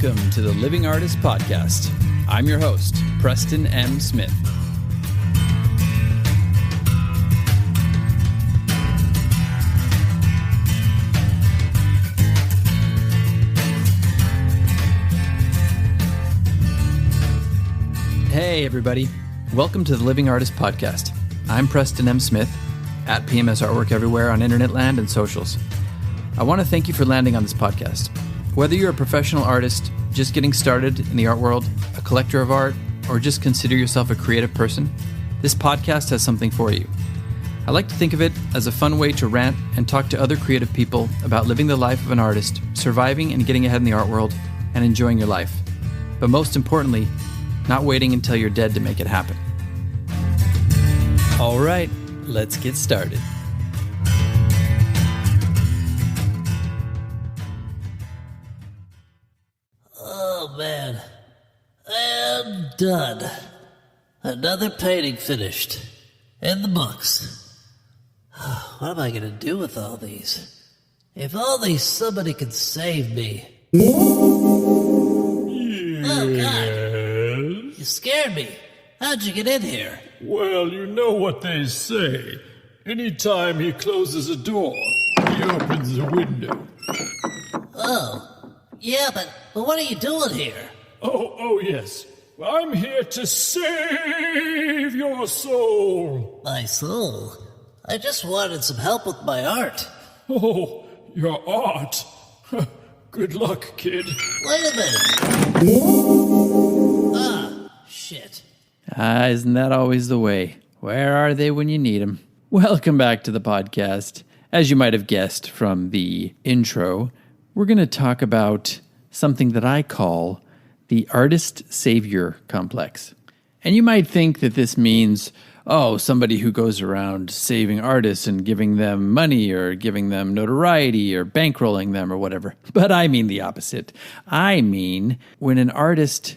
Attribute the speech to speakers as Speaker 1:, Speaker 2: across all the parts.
Speaker 1: Welcome to the Living Artist Podcast. I'm your host, Preston M. Smith. Hey, everybody. Welcome to the Living Artist Podcast. I'm Preston M. Smith, at PMS Artwork everywhere on internet land and socials. I want to thank you for landing on this podcast. Whether you're a professional artist, just getting started in the art world, a collector of art, or just consider yourself a creative person, this podcast has something for you. I like to think of it as a fun way to rant and talk to other creative people about living the life of an artist, surviving and getting ahead in the art world, and enjoying your life. But most importantly, not waiting until you're dead to make it happen. All right, let's get started.
Speaker 2: Oh man, I am done. Another painting finished. In the books. What am I gonna do with all these? If only somebody could save me. Oh God, you scared me. How'd you get in here?
Speaker 3: Well, you know what they say. Anytime he closes a door, he opens a window.
Speaker 2: Oh, yeah, but what are you doing here?
Speaker 3: Oh, yes. I'm here to save your soul.
Speaker 2: My soul? I just wanted some help with my art.
Speaker 3: Oh, your art. Good luck, kid.
Speaker 2: Wait a minute. Shit.
Speaker 1: Isn't that always the way? Where are they when you need them? Welcome back to the podcast. As you might have guessed from the intro, we're going to talk about something that I call the artist savior complex. And you might think that this means, somebody who goes around saving artists and giving them money or giving them notoriety or bankrolling them or whatever. But I mean the opposite. I mean when an artist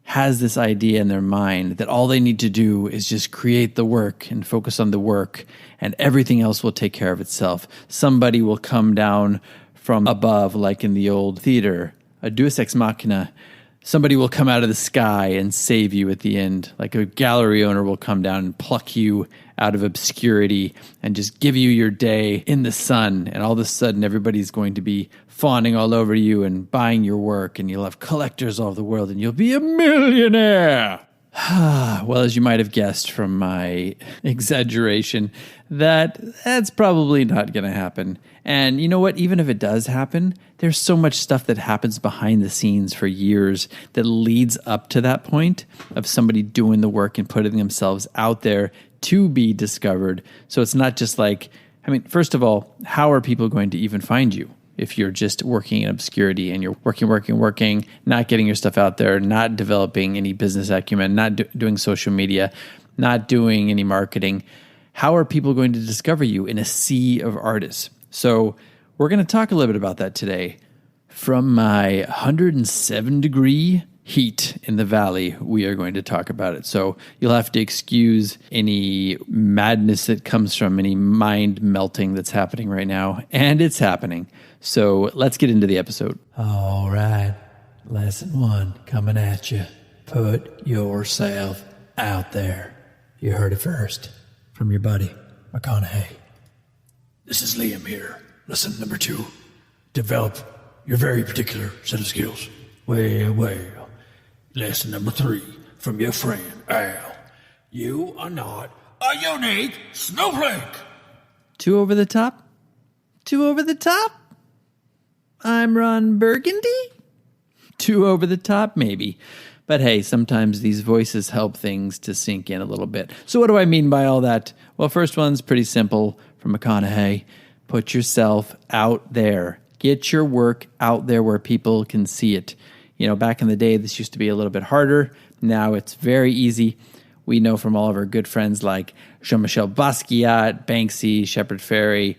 Speaker 1: has this idea in their mind that all they need to do is just create the work and focus on the work and everything else will take care of itself. Somebody will come down from above, like in the old theater, a deus ex machina. Somebody will come out of the sky and save you at the end. Like a gallery owner will come down and pluck you out of obscurity and just give you your day in the sun. And all of a sudden, everybody's going to be fawning all over you and buying your work. And you'll have collectors all over the world and you'll be a millionaire. Well, as you might have guessed from my exaggeration, that's probably not going to happen. And you know what? Even if it does happen, there's so much stuff that happens behind the scenes for years that leads up to that point of somebody doing the work and putting themselves out there to be discovered. So it's not just like, first of all, how are people going to even find you if you're just working in obscurity and you're working, not getting your stuff out there, not developing any business acumen, not doing social media, not doing any marketing? How are people going to discover you in a sea of artists? So we're going to talk a little bit about that today. From my 107-degree heat in the valley, we are going to talk about it. So you'll have to excuse any madness that comes from any mind melting that's happening right now. And it's happening. So let's get into the episode.
Speaker 4: All right. Lesson 1 coming at you. Put yourself out there. You heard it first from your buddy, McConaughey.
Speaker 3: This is Liam here. Lesson number 2. Develop your very particular set of skills. Well. Lesson number 3 from your friend, Al. You are not a unique snowflake.
Speaker 1: Too over the top? Too over the top? I'm Ron Burgundy? Too over the top, maybe. But hey, sometimes these voices help things to sink in a little bit. So what do I mean by all that? Well, first one's pretty simple from McConaughey. Put yourself out there. Get your work out there where people can see it. You know, back in the day, this used to be a little bit harder. Now it's very easy. We know from all of our good friends like Jean-Michel Basquiat, Banksy, Shepard Fairey,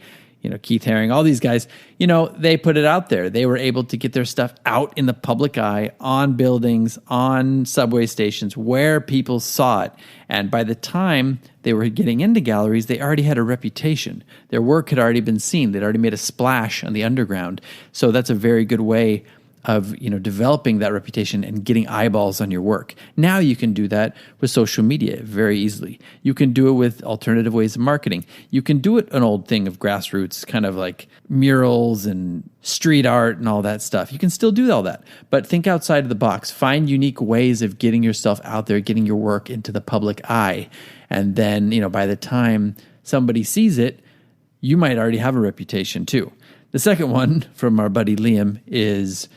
Speaker 1: Keith Haring, all these guys, they put it out there. They were able to get their stuff out in the public eye, on buildings, on subway stations, where people saw it. And by the time they were getting into galleries, they already had a reputation. Their work had already been seen. They'd already made a splash on the underground. So that's a very good way of developing that reputation and getting eyeballs on your work. Now you can do that with social media very easily. You can do it with alternative ways of marketing. You can do it an old thing of grassroots, kind of like murals and street art and all that stuff. You can still do all that, but think outside of the box. Find unique ways of getting yourself out there, getting your work into the public eye. And then, by the time somebody sees it, you might already have a reputation too. The second one from our buddy Liam is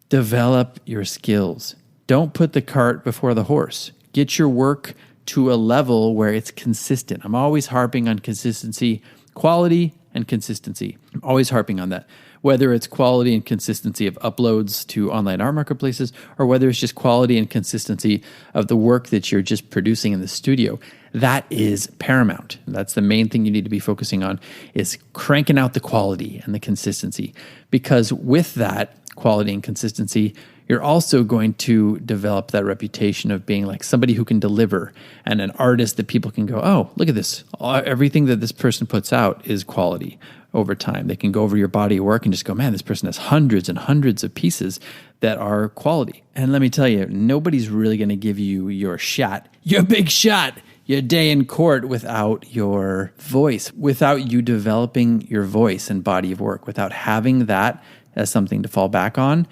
Speaker 1: develop your skills. Don't put the cart before the horse. Get your work to a level where it's consistent. I'm always harping on consistency, quality and consistency. I'm always harping on that. Whether it's quality and consistency of uploads to online art marketplaces, or whether it's just quality and consistency of the work that you're just producing in the studio, that is paramount. That's the main thing you need to be focusing on, is cranking out the quality and the consistency. Because with that quality and consistency, you're also going to develop that reputation of being like somebody who can deliver and an artist that people can go, oh, look at this. Everything that this person puts out is quality over time. They can go over your body of work and just go, man, this person has hundreds and hundreds of pieces that are quality. And let me tell you, nobody's really going to give you your shot, your big shot, your day in court without your voice, without you developing your voice and body of work, without having that as something to fall back on,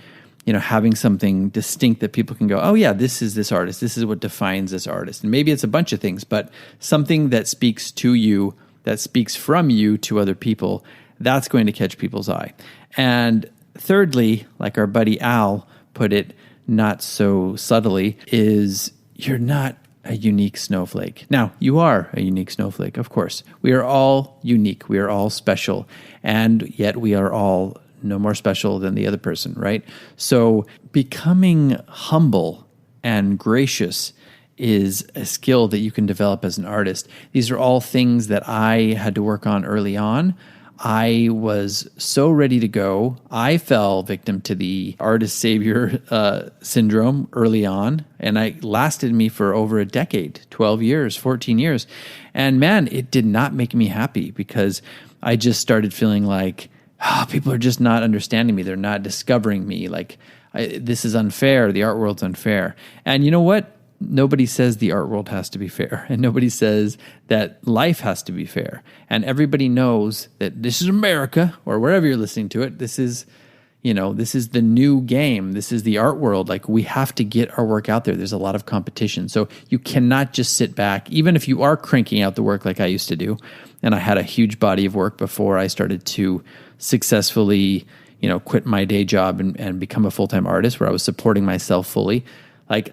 Speaker 1: having something distinct that people can go, oh yeah, this is this artist. This is what defines this artist. And maybe it's a bunch of things, but something that speaks to you, that speaks from you to other people, that's going to catch people's eye. And thirdly, like our buddy Al put it not so subtly, is you're not a unique snowflake. Now, you are a unique snowflake, of course. We are all unique. We are all special. And yet we are all no more special than the other person, right? So becoming humble and gracious is a skill that you can develop as an artist. These are all things that I had to work on early on. I was so ready to go. I fell victim to the artist savior syndrome early on, and it lasted me for over a decade, 12 years, 14 years. And man, it did not make me happy, because I just started feeling like, people are just not understanding me. They're not discovering me. This is unfair. The art world's unfair. And you know what? Nobody says the art world has to be fair, and nobody says that life has to be fair. And everybody knows that this is America, or wherever you're listening to it. This is, this is the new game. This is the art world. We have to get our work out there. There's a lot of competition. So you cannot just sit back, even if you are cranking out the work like I used to do. And I had a huge body of work before I started to successfully, quit my day job and become a full-time artist where I was supporting myself fully.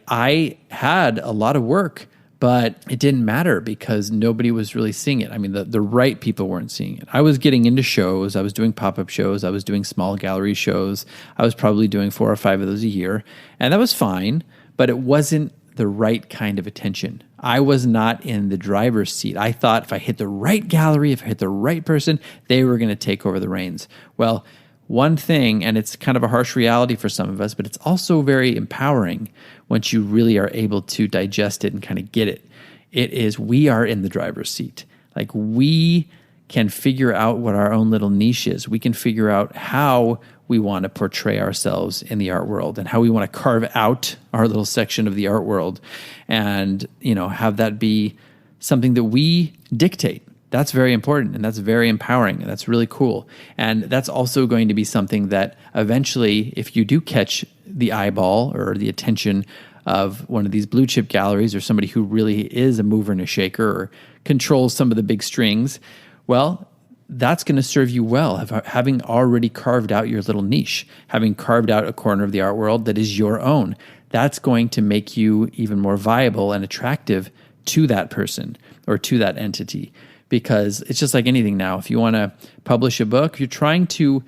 Speaker 1: I had a lot of work, but it didn't matter because nobody was really seeing it. I mean, the right people weren't seeing it. I was getting into shows. I was doing pop-up shows. I was doing small gallery shows. I was probably doing 4 or 5 of those a year. And that was fine, but it wasn't the right kind of attention. I was not in the driver's seat. I thought if I hit the right gallery, if I hit the right person, they were going to take over the reins. Well, one thing, and it's kind of a harsh reality for some of us, but it's also very empowering once you really are able to digest it and kind of get it. It is, we are in the driver's seat. We can figure out what our own little niche is. We can figure out how we want to portray ourselves in the art world and how we want to carve out our little section of the art world and, have that be something that we dictate. That's very important, and that's very empowering, and that's really cool. And that's also going to be something that eventually, if you do catch the eyeball or the attention of one of these blue chip galleries or somebody who really is a mover and a shaker or controls some of the big strings, well, that's going to serve you well, having already carved out your little niche, having carved out a corner of the art world that is your own. That's going to make you even more viable and attractive to that person or to that entity. Because it's just like anything now. If you want to publish a book, if you're trying to,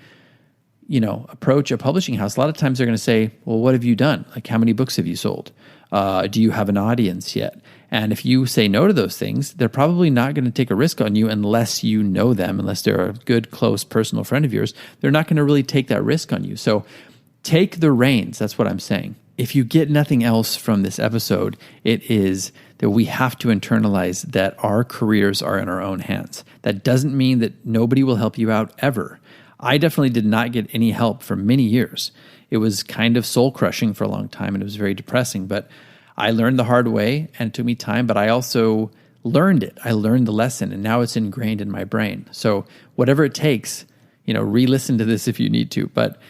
Speaker 1: approach a publishing house, a lot of times they're going to say, well, what have you done? How many books have you sold? Do you have an audience yet? And if you say no to those things, they're probably not going to take a risk on you unless you know them, unless they're a good, close, personal friend of yours. They're not going to really take that risk on you. So take the reins. That's what I'm saying. If you get nothing else from this episode, it is that we have to internalize that our careers are in our own hands. That doesn't mean that nobody will help you out ever. I definitely did not get any help for many years. It was kind of soul crushing for a long time, and it was very depressing, but I learned the hard way, and it took me time, but I also learned it. I learned the lesson, and now it's ingrained in my brain. So whatever it takes, re-listen to this if you need to, but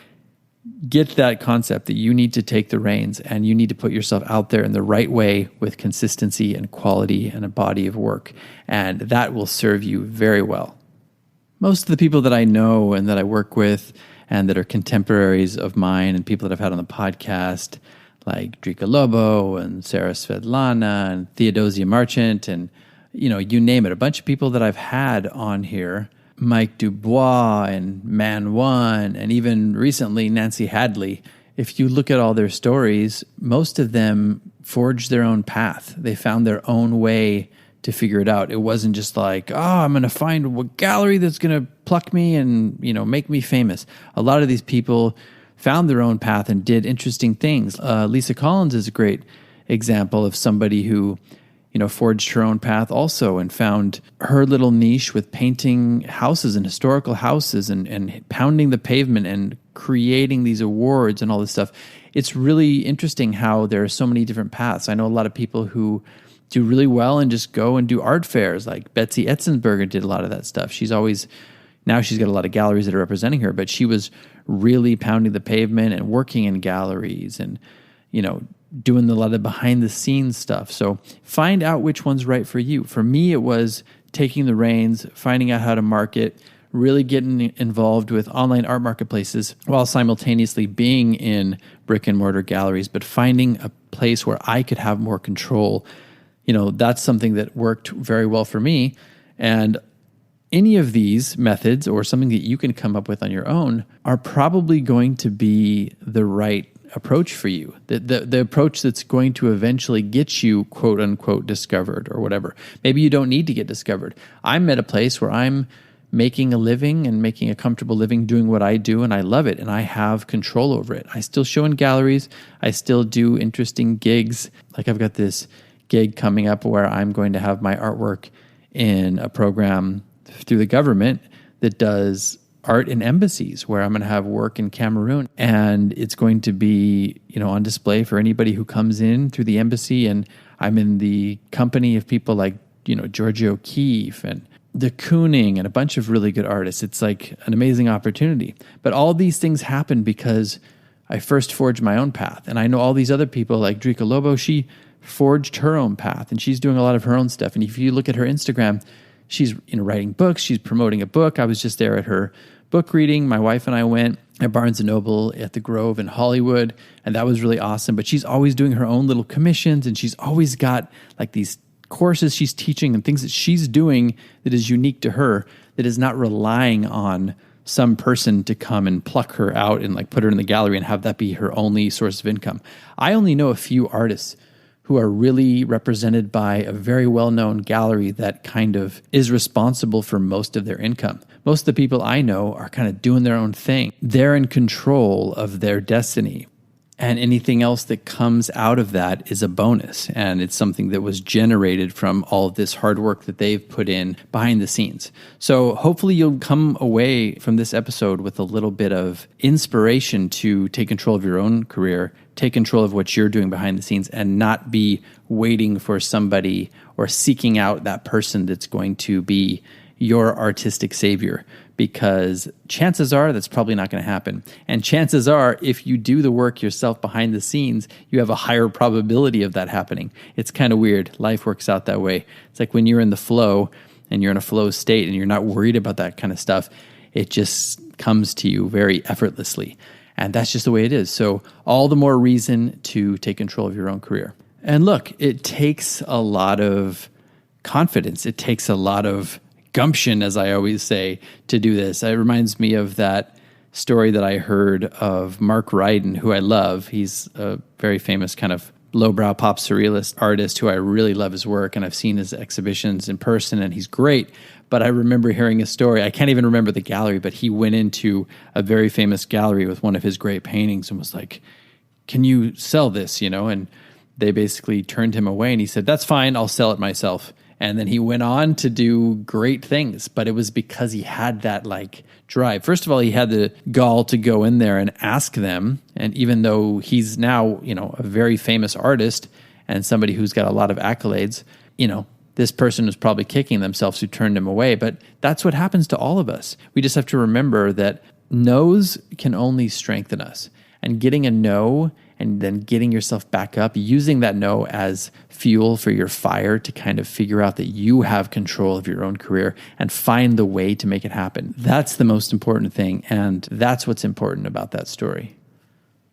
Speaker 1: get that concept that you need to take the reins and you need to put yourself out there in the right way with consistency and quality and a body of work. And that will serve you very well. Most of the people that I know and that I work with and that are contemporaries of mine and people that I've had on the podcast, like Drika Lobo and Sarah Svetlana and Theodosia Marchant and, you name it, a bunch of people that I've had on here, Mike Dubois and Man One, and even recently Nancy Hadley. If you look at all their stories, most of them forged their own path. They found their own way to figure it out. It wasn't just like, I'm going to find a gallery that's going to pluck me and, make me famous. A lot of these people found their own path and did interesting things. Lisa Collins is a great example of somebody who, forged her own path also and found her little niche with painting houses and historical houses and pounding the pavement and creating these awards and all this stuff. It's really interesting how there are so many different paths. I know a lot of people who do really well and just go and do art fairs, like Betsy Etzensberger did a lot of that stuff. Now she's got a lot of galleries that are representing her, but she was really pounding the pavement and working in galleries and, doing a lot of behind the scenes stuff. So find out which one's right for you. For me, it was taking the reins, finding out how to market, really getting involved with online art marketplaces while simultaneously being in brick and mortar galleries, but finding a place where I could have more control. That's something that worked very well for me. And any of these methods or something that you can come up with on your own are probably going to be the right approach for you, the approach that's going to eventually get you quote unquote discovered or whatever. Maybe you don't need to get discovered. I'm at a place where I'm making a living and making a comfortable living doing what I do, and I love it, and I have control over it. I still show in galleries. I still do interesting gigs. Like I've got this gig coming up where I'm going to have my artwork in a program through the government that does art in embassies, where I'm going to have work in Cameroon, and it's going to be, on display for anybody who comes in through the embassy. And I'm in the company of people like, Georgia O'Keeffe and de Kooning and a bunch of really good artists. It's like an amazing opportunity. But all these things happen because I first forged my own path. And I know all these other people like Drika Lobo, she forged her own path and she's doing a lot of her own stuff. And if you look at her Instagram, she's writing books. She's promoting a book. I was just there at her book reading. My wife and I went at Barnes & Noble at the Grove in Hollywood, and that was really awesome. But she's always doing her own little commissions, and she's always got like these courses she's teaching and things that she's doing that is unique to her, that is not relying on some person to come and pluck her out and like put her in the gallery and have that be her only source of income. I only know a few artists who are really represented by a very well-known gallery that kind of is responsible for most of their income. Most of the people I know are kind of doing their own thing. They're in control of their destiny. And anything else that comes out of that is a bonus. And it's something that was generated from all of this hard work that they've put in behind the scenes. So hopefully you'll come away from this episode with a little bit of inspiration to take control of your own career, take control of what you're doing behind the scenes, and not be waiting for somebody or seeking out that person that's going to be your artistic savior, because chances are that's probably not going to happen. And chances are, if you do the work yourself behind the scenes, you have a higher probability of that happening. It's kind of weird. Life works out that way. It's like when you're in the flow and you're in a flow state and you're not worried about that kind of stuff, it just comes to you very effortlessly. And that's just the way it is. So all the more reason to take control of your own career. And look, it takes a lot of confidence. It takes a lot of gumption, as I always say, to do this. It reminds me of that story that I heard of Mark Ryden, who I love. He's a very famous kind of lowbrow pop surrealist artist who I really love his work, and I've seen his exhibitions in person, and he's great. But I remember hearing a story. I can't even remember the gallery, but he went into a very famous gallery with one of his great paintings and was like, "Can you sell this?" And they basically turned him away, and he said, "That's fine, I'll sell it myself." And then he went on to do great things, but it was because he had that like drive. First of all, he had the gall to go in there and ask them. And even though he's now, a very famous artist and somebody who's got a lot of accolades, this person was probably kicking themselves who turned him away. But that's what happens to all of us. We just have to remember that no's can only strengthen us. And getting a no and then getting yourself back up, using that no as fuel for your fire to kind of figure out that you have control of your own career and find the way to make it happen. That's the most important thing. And that's what's important about that story.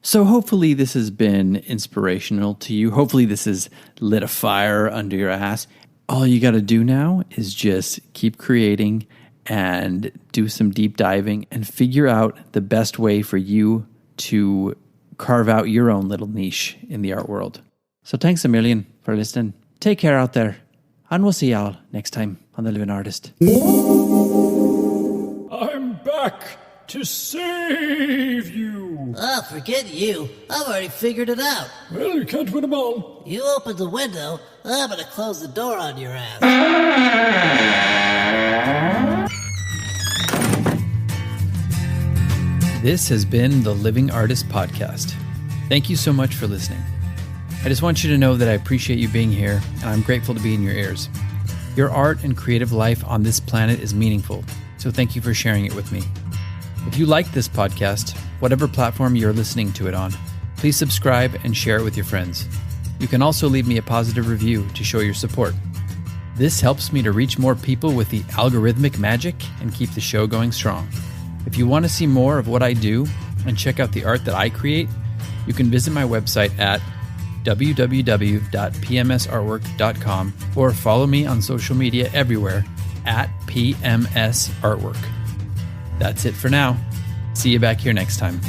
Speaker 1: So hopefully this has been inspirational to you. Hopefully this has lit a fire under your ass. All you got to do now is just keep creating and do some deep diving and figure out the best way for you to carve out your own little niche in the art world. So thanks a million for listening. Take care out there. And we'll see y'all next time on The Living Artist.
Speaker 3: I'm back to save you.
Speaker 2: Oh, forget you. I've already figured it out.
Speaker 3: Well, you can't win them all.
Speaker 2: You opened the window, I'm gonna close the door on your ass.
Speaker 1: This has been the Living Artist Podcast. Thank you so much for listening. I just want you to know that I appreciate you being here, and I'm grateful to be in your ears. Your art and creative life on this planet is meaningful, so thank you for sharing it with me. If you like this podcast, whatever platform you're listening to it on, please subscribe and share it with your friends. You can also leave me a positive review to show your support. This helps me to reach more people with the algorithmic magic and keep the show going strong. If you want to see more of what I do and check out the art that I create, you can visit my website at www.pmsartwork.com or follow me on social media everywhere at PMS Artwork. That's it for now. See you back here next time.